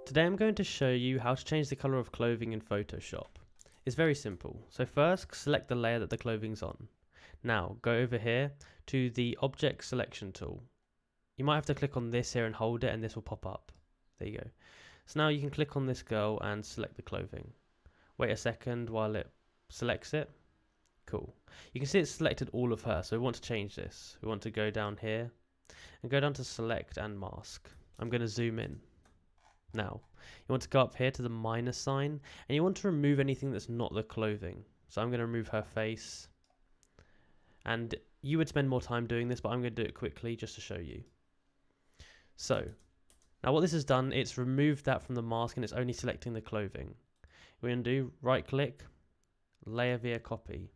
Today I'm going to show you how to change the color of clothing in Photoshop. It's very simple. So first, select the layer that the clothing's on. Now, go over here to the Object Selection tool. You might have to click on this here and hold it and this will pop up. There you go. So now you can click on this girl and select the clothing. Wait a second while it selects it. Cool. You can see it's selected all of her, so we want to change this. We want to go down here and go down to Select and Mask. I'm going to zoom in. Now, you want to go up here to the minus sign and you want to remove anything that's not the clothing. So I'm going to remove her face. And you would spend more time doing this, but I'm going to do it quickly just to show you. So, now what this has done, it's removed that from the mask and it's only selecting the clothing. We're going to do right click, layer via copy.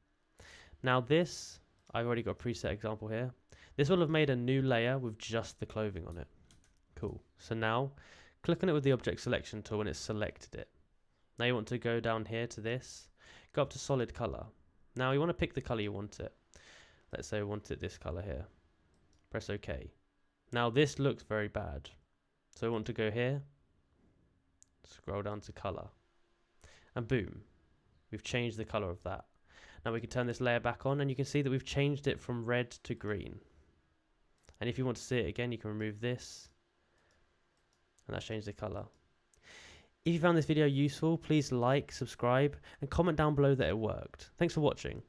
Now this, I've already got a preset example here. This will have made a new layer with just the clothing on it. Cool. So now, click on it with the object selection tool and it's selected it. Now you want to go down here to this, go up to solid color. Now you want to pick the color you want it. Let's say we want it this color here. Press OK. Now this looks very bad. So we want to go here, scroll down to color, and boom, we've changed the color of that. Now we can turn this layer back on and you can see that we've changed it from red to green. And if you want to see it again, you can remove this. And that's changed the color. If you found this video useful, please like, subscribe, and comment down below that it worked. Thanks for watching.